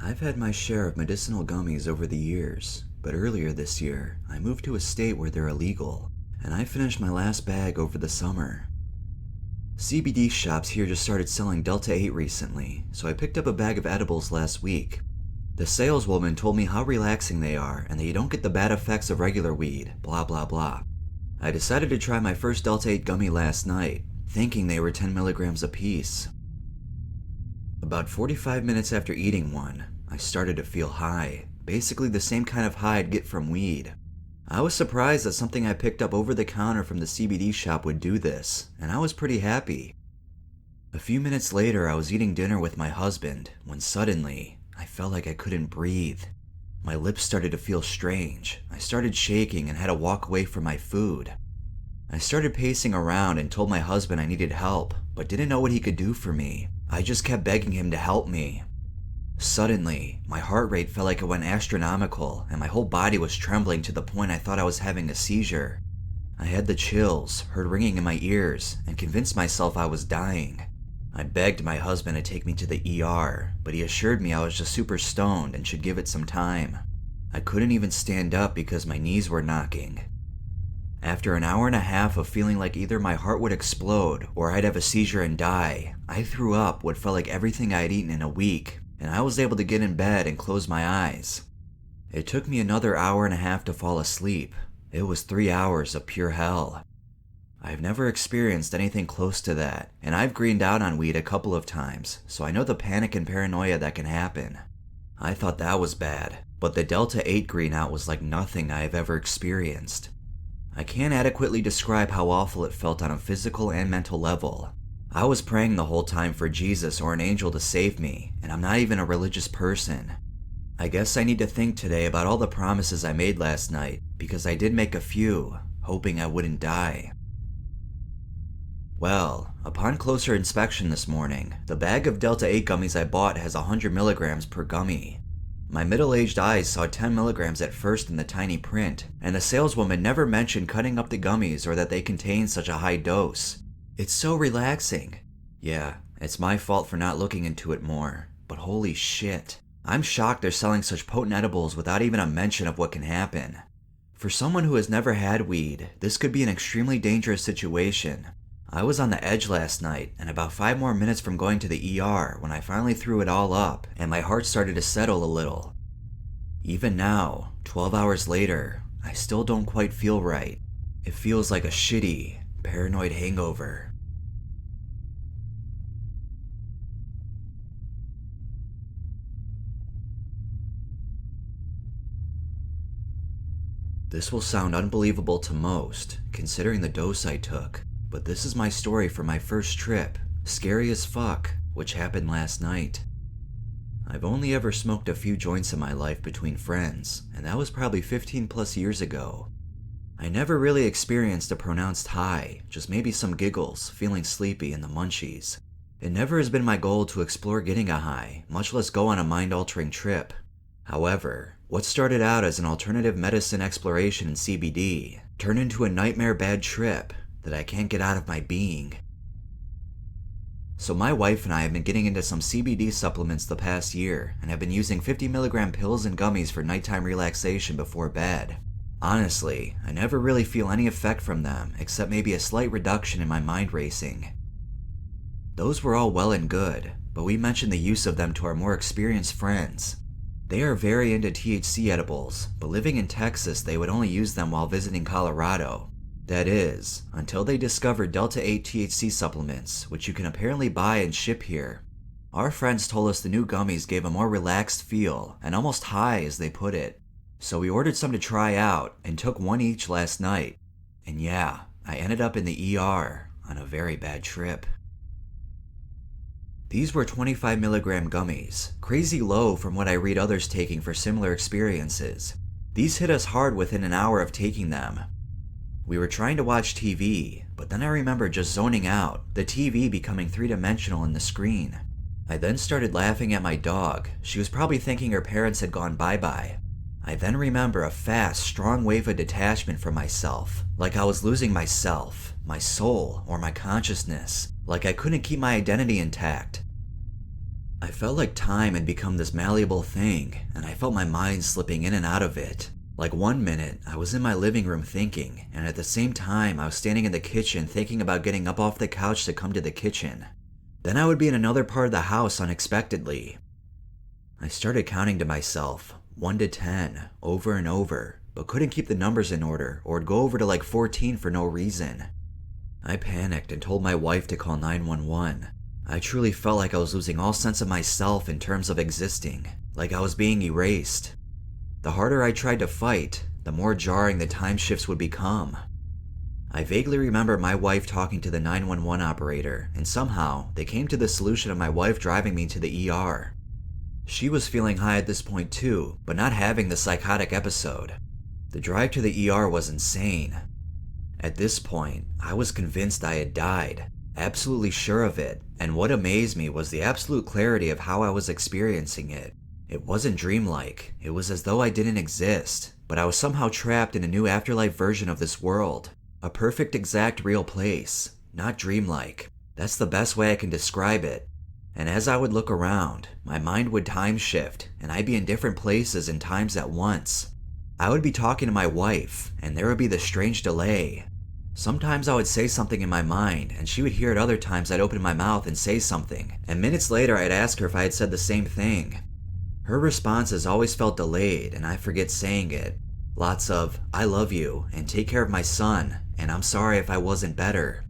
I've had my share of medicinal gummies over the years, but earlier this year, I moved to a state where they're illegal, and I finished my last bag over the summer. CBD shops here just started selling Delta-8 recently, so I picked up a bag of edibles last week. The saleswoman told me how relaxing they are and that you don't get the bad effects of regular weed, blah blah blah. I decided to try my first Delta-8 gummy last night, thinking they were 10 milligrams apiece. About 45 minutes after eating one, I started to feel high, basically the same kind of high I'd get from weed. I was surprised that something I picked up over the counter from the CBD shop would do this, and I was pretty happy. A few minutes later, I was eating dinner with my husband, when suddenly, I felt like I couldn't breathe. My lips started to feel strange, I started shaking and had to walk away from my food. I started pacing around and told my husband I needed help, but didn't know what he could do for me. I just kept begging him to help me. Suddenly, my heart rate felt like it went astronomical and my whole body was trembling to the point I thought I was having a seizure. I had the chills, heard ringing in my ears, and convinced myself I was dying. I begged my husband to take me to the ER, but he assured me I was just super stoned and should give it some time. I couldn't even stand up because my knees were knocking. After an hour and a half of feeling like either my heart would explode or I'd have a seizure and die, I threw up what felt like everything I had eaten in a week, and I was able to get in bed and close my eyes. It took me another hour and a half to fall asleep. It was 3 hours of pure hell. I've never experienced anything close to that, and I've greened out on weed a couple of times, so I know the panic and paranoia that can happen. I thought that was bad, but the Delta-8 green out was like nothing I have ever experienced. I can't adequately describe how awful it felt on a physical and mental level. I was praying the whole time for Jesus or an angel to save me, and I'm not even a religious person. I guess I need to think today about all the promises I made last night, because I did make a few, hoping I wouldn't die. Well, upon closer inspection this morning, the bag of Delta-8 gummies I bought has 100 milligrams per gummy. My middle-aged eyes saw 10 milligrams at first in the tiny print, and the saleswoman never mentioned cutting up the gummies or that they contain such a high dose. It's so relaxing. Yeah, it's my fault for not looking into it more, but holy shit. I'm shocked they're selling such potent edibles without even a mention of what can happen. For someone who has never had weed, this could be an extremely dangerous situation. I was on the edge last night, and about 5 more minutes from going to the ER when I finally threw it all up, and my heart started to settle a little. Even now, 12 hours later, I still don't quite feel right. It feels like a shitty, paranoid hangover. This will sound unbelievable to most, considering the dose I took. But this is my story for my first trip, scary as fuck, which happened last night. I've only ever smoked a few joints in my life between friends, and that was probably 15 plus years ago. I never really experienced a pronounced high, just maybe some giggles, feeling sleepy, and the munchies. It never has been my goal to explore getting a high, much less go on a mind-altering trip. However, what started out as an alternative medicine exploration in CBD turned into a nightmare bad trip that I can't get out of my being. So my wife and I have been getting into some CBD supplements the past year and have been using 50 milligram pills and gummies for nighttime relaxation before bed. Honestly, I never really feel any effect from them except maybe a slight reduction in my mind racing. Those were all well and good, but we mentioned the use of them to our more experienced friends. They are very into THC edibles, but living in Texas they would only use them while visiting Colorado. That is, until they discovered Delta-8 THC supplements, which you can apparently buy and ship here. Our friends told us the new gummies gave a more relaxed feel, and almost high as they put it. So we ordered some to try out, and took one each last night. And yeah, I ended up in the ER on a very bad trip. These were 25 milligram gummies, crazy low from what I read others taking for similar experiences. These hit us hard within an hour of taking them. We were trying to watch TV, but then I remember just zoning out, the TV becoming three-dimensional in the screen. I then started laughing at my dog. She was probably thinking her parents had gone bye-bye. I then remember a fast, strong wave of detachment from myself, like I was losing myself, my soul, or my consciousness, like I couldn't keep my identity intact. I felt like time had become this malleable thing, and I felt my mind slipping in and out of it. Like one minute, I was in my living room thinking, and at the same time, I was standing in the kitchen thinking about getting up off the couch to come to the kitchen. Then I would be in another part of the house unexpectedly. I started counting to myself, 1 to 10, over and over, but couldn't keep the numbers in order, or it'd go over to like 14 for no reason. I panicked and told my wife to call 911. I truly felt like I was losing all sense of myself in terms of existing, like I was being erased. The harder I tried to fight, the more jarring the time shifts would become. I vaguely remember my wife talking to the 911 operator, and somehow they came to the solution of my wife driving me to the ER. She was feeling high at this point too, but not having the psychotic episode. The drive to the ER was insane. At this point, I was convinced I had died, absolutely sure of it, and what amazed me was the absolute clarity of how I was experiencing it. It wasn't dreamlike, it was as though I didn't exist, but I was somehow trapped in a new afterlife version of this world. A perfect exact real place, not dreamlike. That's the best way I can describe it. And as I would look around, my mind would time shift, and I'd be in different places and times at once. I would be talking to my wife, and there would be this strange delay. Sometimes I would say something in my mind, and she would hear it. Other times I'd open my mouth and say something, and minutes later I'd ask her if I had said the same thing. Her responses always felt delayed, and I forget saying it. Lots of, "I love you," and "take care of my son," and "I'm sorry if I wasn't better."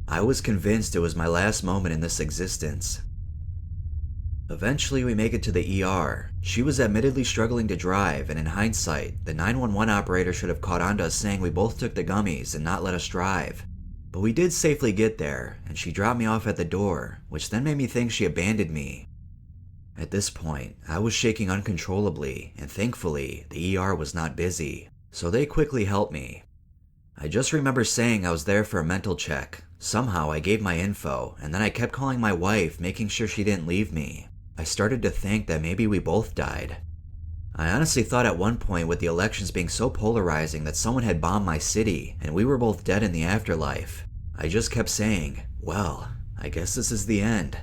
I was convinced it was my last moment in this existence. Eventually we make it to the ER. She was admittedly struggling to drive, and in hindsight, the 911 operator should have caught on to us saying we both took the gummies and not let us drive. But we did safely get there, and she dropped me off at the door, which then made me think she abandoned me. At this point, I was shaking uncontrollably, and thankfully, the ER was not busy, so they quickly helped me. I just remember saying I was there for a mental check. Somehow I gave my info, and then I kept calling my wife, making sure she didn't leave me. I started to think that maybe we both died. I honestly thought at one point, with the elections being so polarizing, that someone had bombed my city, and we were both dead in the afterlife. I just kept saying, well, I guess this is the end.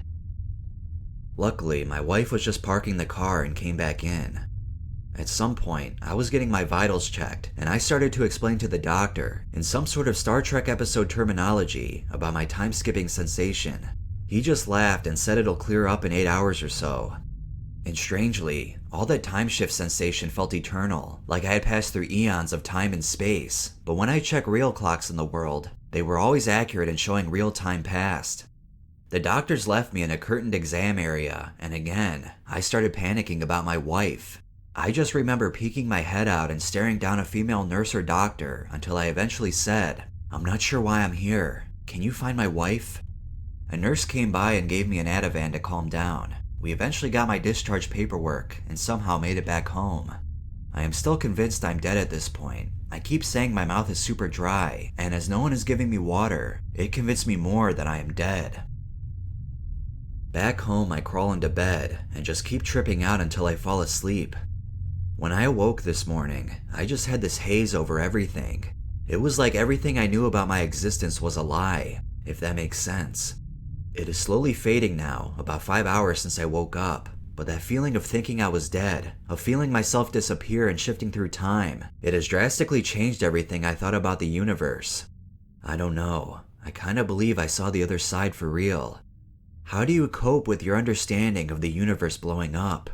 Luckily, my wife was just parking the car and came back in. At some point, I was getting my vitals checked, and I started to explain to the doctor, in some sort of Star Trek episode terminology, about my time-skipping sensation. He just laughed and said it'll clear up in 8 hours or so. And strangely, all that time shift sensation felt eternal, like I had passed through eons of time and space, but when I check real clocks in the world, they were always accurate in showing real time passed. The doctors left me in a curtained exam area, and again, I started panicking about my wife. I just remember peeking my head out and staring down a female nurse or doctor until I eventually said, "I'm not sure why I'm here. Can you find my wife?" A nurse came by and gave me an Ativan to calm down. We eventually got my discharge paperwork and somehow made it back home. I am still convinced I'm dead at this point. I keep saying my mouth is super dry, and as no one is giving me water, it convinced me more that I am dead. Back home, I crawl into bed and just keep tripping out until I fall asleep. When I awoke this morning, I just had this haze over everything. It was like everything I knew about my existence was a lie, if that makes sense. It is slowly fading now, about 5 hours since I woke up, but that feeling of thinking I was dead, of feeling myself disappear and shifting through time, it has drastically changed everything I thought about the universe. I don't know, I kinda believe I saw the other side for real. How do you cope with your understanding of the universe blowing up?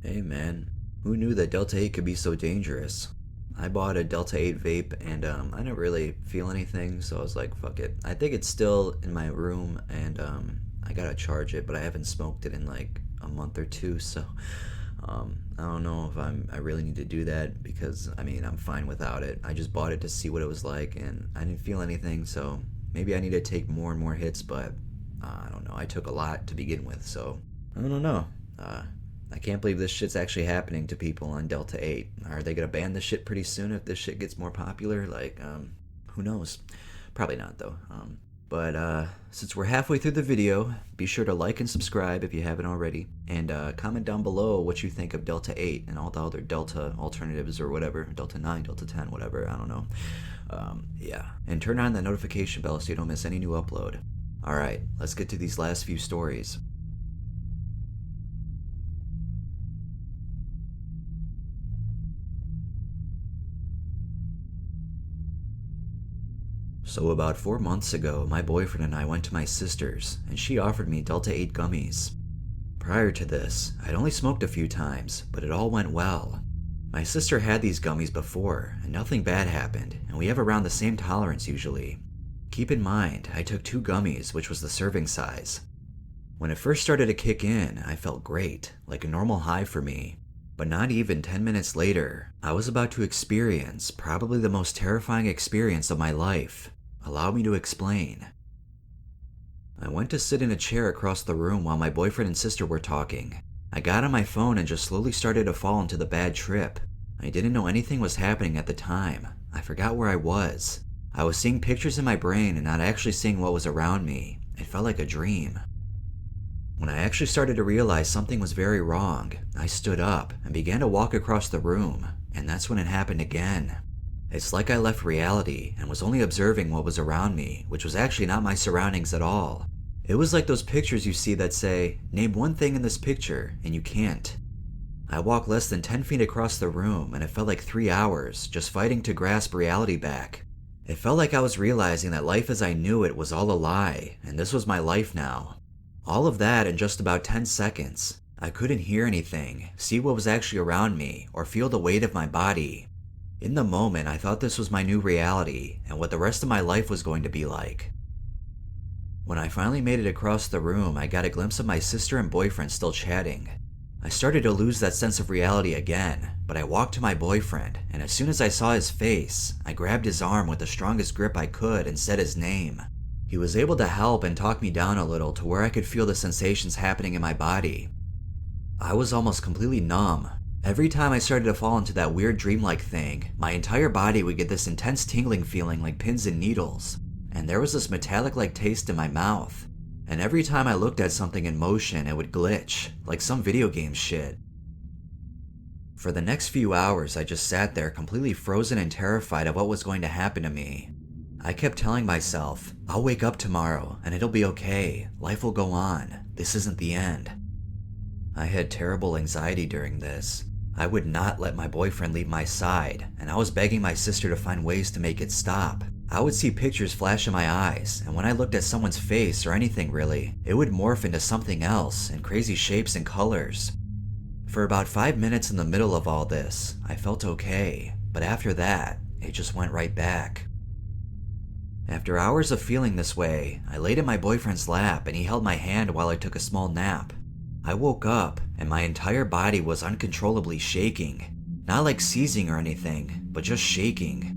Hey man, who knew that Delta-8 could be so dangerous? I bought a Delta-8 vape and I didn't really feel anything, so I was like, fuck it. I think it's still in my room and I gotta charge it, but I haven't smoked it in like a month or two, so I don't know if I really need to do that because, I mean, I'm fine without it. I just bought it to see what it was like and I didn't feel anything, so maybe I need to take more and more hits, but I don't know. I took a lot to begin with, so I don't know. I can't believe this shit's actually happening to people on Delta-8. Are they gonna ban this shit pretty soon if this shit gets more popular? Like, who knows? Probably not, though. But since we're halfway through the video, be sure to like and subscribe if you haven't already, and comment down below what you think of Delta-8 and all the other Delta alternatives or whatever, Delta-9, Delta-10, whatever, I don't know. Yeah, and turn on that notification bell so you don't miss any new upload. Alright, let's get to these last few stories. So about 4 months ago, my boyfriend and I went to my sister's, and she offered me Delta-8 gummies. Prior to this, I'd only smoked a few times, but it all went well. My sister had these gummies before, and nothing bad happened, and we have around the same tolerance usually. Keep in mind, I took 2 gummies, which was the serving size. When it first started to kick in, I felt great, like a normal high for me. But not even 10 minutes later, I was about to experience probably the most terrifying experience of my life. Allow me to explain. I went to sit in a chair across the room while my boyfriend and sister were talking. I got on my phone and just slowly started to fall into the bad trip. I didn't know anything was happening at the time. I forgot where I was. I was seeing pictures in my brain and not actually seeing what was around me. It felt like a dream. When I actually started to realize something was very wrong, I stood up and began to walk across the room, and that's when it happened again. It's like I left reality and was only observing what was around me, which was actually not my surroundings at all. It was like those pictures you see that say, name one thing in this picture, and you can't. I walked less than 10 feet across the room, and it felt like 3 hours, just fighting to grasp reality back. It felt like I was realizing that life as I knew it was all a lie, and this was my life now. All of that in just about 10 seconds. I couldn't hear anything, see what was actually around me, or feel the weight of my body. In the moment, I thought this was my new reality, and what the rest of my life was going to be like. When I finally made it across the room, I got a glimpse of my sister and boyfriend still chatting. I started to lose that sense of reality again, but I walked to my boyfriend, and as soon as I saw his face, I grabbed his arm with the strongest grip I could and said his name. He was able to help and talk me down a little to where I could feel the sensations happening in my body. I was almost completely numb. Every time I started to fall into that weird dreamlike thing, my entire body would get this intense tingling feeling like pins and needles, and there was this metallic-like taste in my mouth. And every time I looked at something in motion, it would glitch, like some video game shit. For the next few hours, I just sat there completely frozen and terrified of what was going to happen to me. I kept telling myself, I'll wake up tomorrow, and it'll be okay, life will go on, this isn't the end. I had terrible anxiety during this. I would not let my boyfriend leave my side, and I was begging my sister to find ways to make it stop. I would see pictures flash in my eyes, and when I looked at someone's face or anything really, it would morph into something else in crazy shapes and colors. For about 5 minutes in the middle of all this, I felt okay, but after that, it just went right back. After hours of feeling this way, I laid in my boyfriend's lap and he held my hand while I took a small nap. I woke up, and my entire body was uncontrollably shaking. Not like seizing or anything, but just shaking.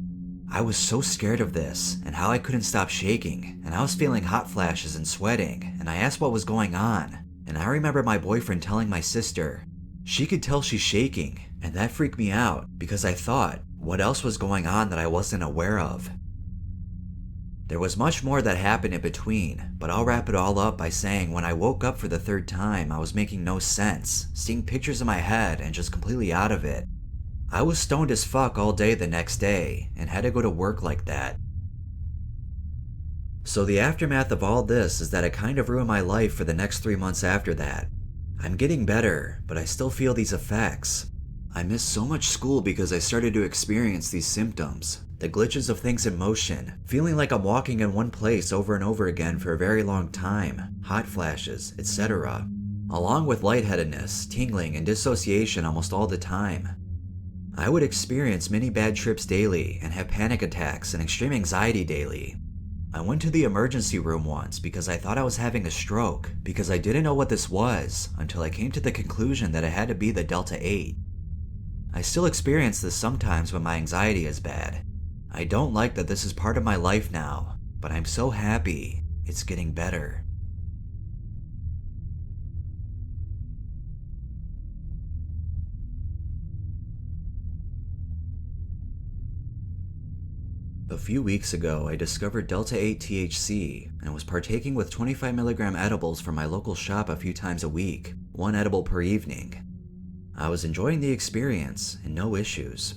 I was so scared of this, and how I couldn't stop shaking, and I was feeling hot flashes and sweating, and I asked what was going on. And I remember my boyfriend telling my sister, she could tell she's shaking, and that freaked me out, because I thought, what else was going on that I wasn't aware of? There was much more that happened in between, but I'll wrap it all up by saying when I woke up for the 3rd time, I was making no sense, seeing pictures in my head and just completely out of it. I was stoned as fuck all day the next day, and had to go to work like that. So the aftermath of all this is that it kind of ruined my life for the next 3 months after that. I'm getting better, but I still feel these effects. I missed so much school because I started to experience these symptoms. The glitches of things in motion, feeling like I'm walking in one place over and over again for a very long time, hot flashes, etc. Along with lightheadedness, tingling, and dissociation almost all the time. I would experience many bad trips daily and have panic attacks and extreme anxiety daily. I went to the emergency room once because I thought I was having a stroke because I didn't know what this was until I came to the conclusion that it had to be the Delta-8. I still experience this sometimes when my anxiety is bad. I don't like that this is part of my life now, but I'm so happy it's getting better. A few weeks ago, I discovered Delta-8 THC and was partaking with 25mg edibles from my local shop a few times a week, one edible per evening. I was enjoying the experience and no issues.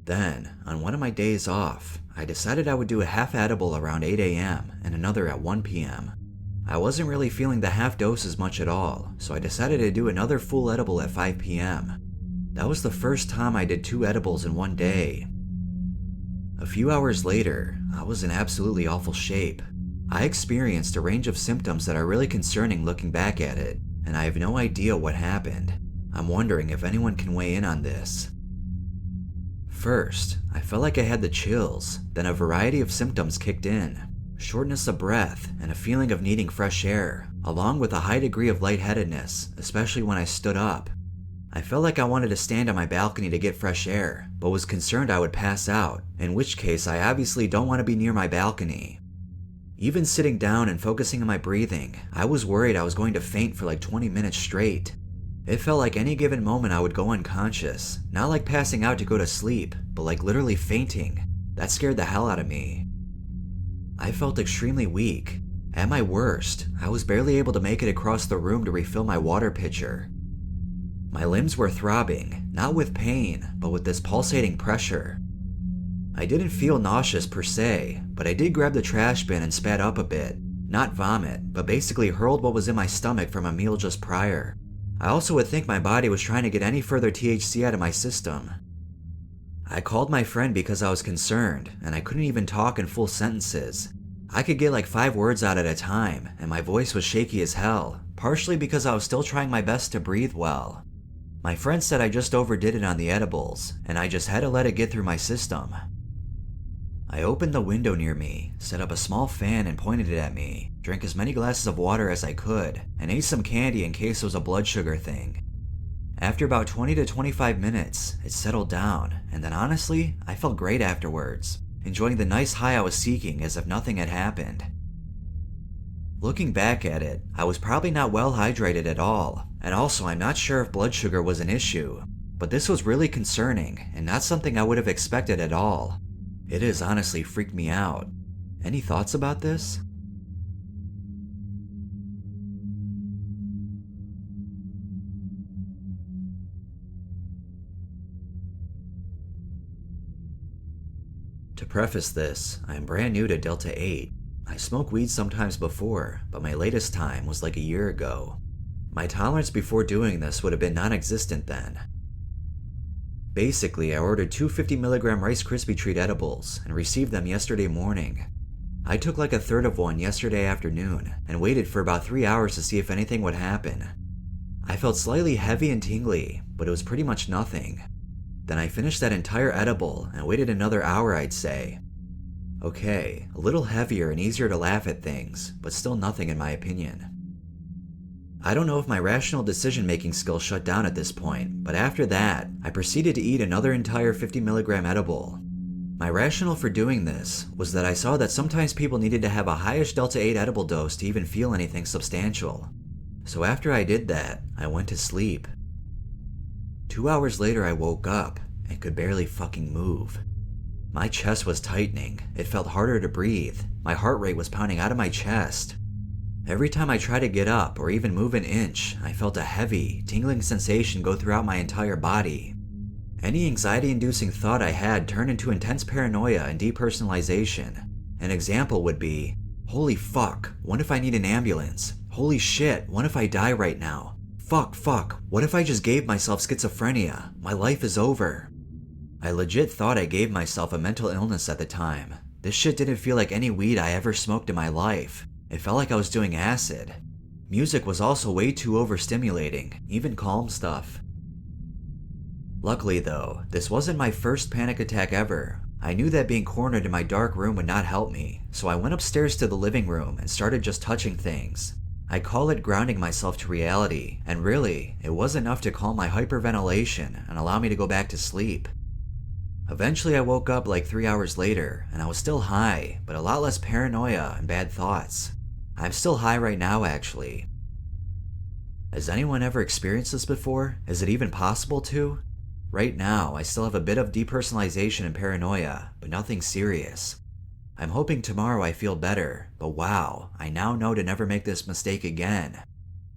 Then, on one of my days off, I decided I would do a half edible around 8 a.m. and another at 1 p.m. I wasn't really feeling the half doses much at all, so I decided to do another full edible at 5 p.m. That was the first time I did 2 edibles in one day. A few hours later, I was in absolutely awful shape. I experienced a range of symptoms that are really concerning looking back at it, and I have no idea what happened. I'm wondering if anyone can weigh in on this. First, I felt like I had the chills, then a variety of symptoms kicked in. Shortness of breath and a feeling of needing fresh air, along with a high degree of lightheadedness, especially when I stood up. I felt like I wanted to stand on my balcony to get fresh air, but was concerned I would pass out, in which case I obviously don't want to be near my balcony. Even sitting down and focusing on my breathing, I was worried I was going to faint for like 20 minutes straight. It felt like any given moment I would go unconscious, not like passing out to go to sleep, but like literally fainting. That scared the hell out of me. I felt extremely weak. At my worst, I was barely able to make it across the room to refill my water pitcher. My limbs were throbbing, not with pain, but with this pulsating pressure. I didn't feel nauseous per se, but I did grab the trash bin and spat up a bit. Not vomit, but basically hurled what was in my stomach from a meal just prior. I also would think my body was trying to get any further THC out of my system. I called my friend because I was concerned, and I couldn't even talk in full sentences. I could get like 5 words out at a time, and my voice was shaky as hell, partially because I was still trying my best to breathe well. My friend said I just overdid it on the edibles, and I just had to let it get through my system. I opened the window near me, set up a small fan and pointed it at me, drank as many glasses of water as I could, and ate some candy in case it was a blood sugar thing. After about 20 to 25 minutes, it settled down, and then honestly, I felt great afterwards, enjoying the nice high I was seeking as if nothing had happened. Looking back at it, I was probably not well hydrated at all, and also I'm not sure if blood sugar was an issue, but this was really concerning and not something I would have expected at all. It has honestly freaked me out. Any thoughts about this? To preface this, I am brand new to Delta-8. I smoked weed sometimes before, but my latest time was like a year ago. My tolerance before doing this would have been non-existent then. Basically, I ordered 2 50mg Rice Krispie Treat edibles and received them yesterday morning. I took like a third of one yesterday afternoon and waited for about 3 hours to see if anything would happen. I felt slightly heavy and tingly, but it was pretty much nothing. Then I finished that entire edible and waited another hour, I'd say. Okay, a little heavier and easier to laugh at things, but still nothing in my opinion. I don't know if my rational decision-making skills shut down at this point, but after that, I proceeded to eat another entire 50mg edible. My rationale for doing this was that I saw that sometimes people needed to have a highish Delta-8 edible dose to even feel anything substantial. So after I did that, I went to sleep. 2 hours later I woke up and could barely fucking move. My chest was tightening, it felt harder to breathe, my heart rate was pounding out of my chest. Every time I tried to get up or even move an inch, I felt a heavy, tingling sensation go throughout my entire body. Any anxiety-inducing thought I had turned into intense paranoia and depersonalization. An example would be, holy fuck, what if I need an ambulance? Holy shit, what if I die right now? Fuck, what if I just gave myself schizophrenia? My life is over. I legit thought I gave myself a mental illness at the time. This shit didn't feel like any weed I ever smoked in my life. It felt like I was doing acid. Music was also way too overstimulating, even calm stuff. Luckily though, this wasn't my first panic attack ever. I knew that being cornered in my dark room would not help me, so I went upstairs to the living room and started just touching things. I call it grounding myself to reality, and really, it was enough to calm my hyperventilation and allow me to go back to sleep. Eventually I woke up like 3 hours later, and I was still high, but a lot less paranoia and bad thoughts. I'm still high right now actually. Has anyone ever experienced this before? Is it even possible to? Right now, I still have a bit of depersonalization and paranoia, but nothing serious. I'm hoping tomorrow I feel better, but wow, I now know to never make this mistake again.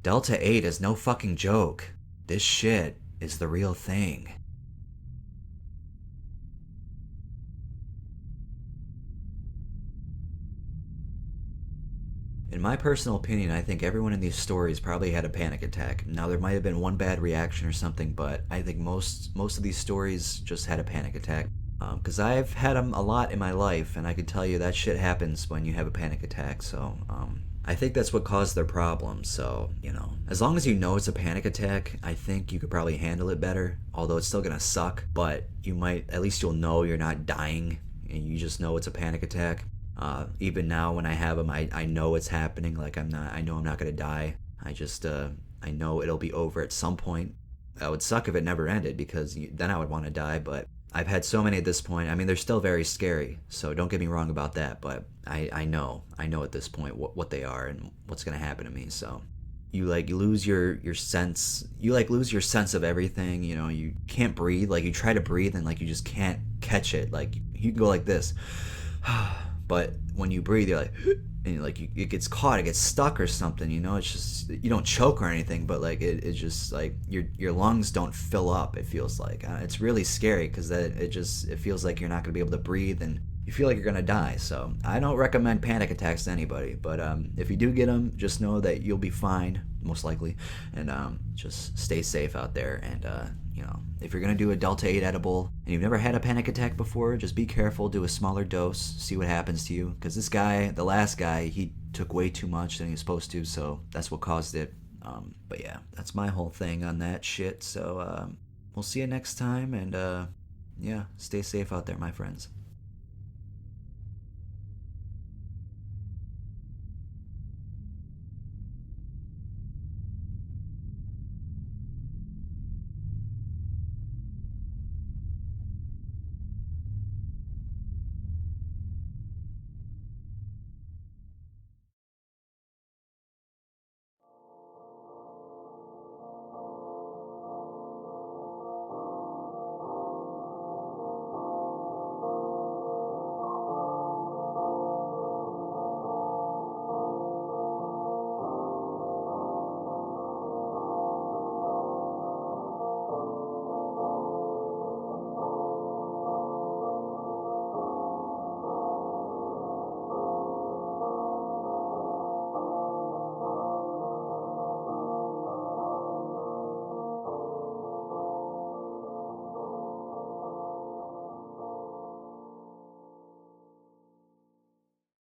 Delta-8 is no fucking joke. This shit is the real thing. In my personal opinion, I think everyone in these stories probably had a panic attack. Now, there might have been one bad reaction or something, but I think most of these stories just had a panic attack. Because I've had them a lot in my life, and I can tell you that shit happens when you have a panic attack. So, I think that's what caused their problem. So, as long as you know it's a panic attack, I think you could probably handle it better. Although it's still gonna suck, but at least you'll know you're not dying, and you just know it's a panic attack. Even now when I have them, I know it's happening. Like I know I'm not gonna die. I know it'll be over at some point. That would suck if it never ended because then I would want to die. But I've had so many at this point. I mean, they're still very scary. So don't get me wrong about that. But I know at this point what they are and what's gonna happen to me. So you lose your sense. You lose your sense of everything. You can't breathe. Like you try to breathe and you just can't catch it. Like you can go like this. But when you breathe, you're like, and it gets caught, it gets stuck or something. It's just you don't choke or anything, but it's just your lungs don't fill up. It feels like it's really scary because it feels like you're not gonna be able to breathe and you feel like you're gonna die. So I don't recommend panic attacks to anybody, but if you do get them, just know that you'll be fine, most likely, and just stay safe out there. And if you're gonna do a Delta-8 edible and you've never had a panic attack before, just be careful, do a smaller dose, see what happens to you. Because this guy, the last guy, he took way too much than he was supposed to, so that's what caused it. But yeah, that's my whole thing on that shit. So we'll see you next time, and yeah, stay safe out there, my friends.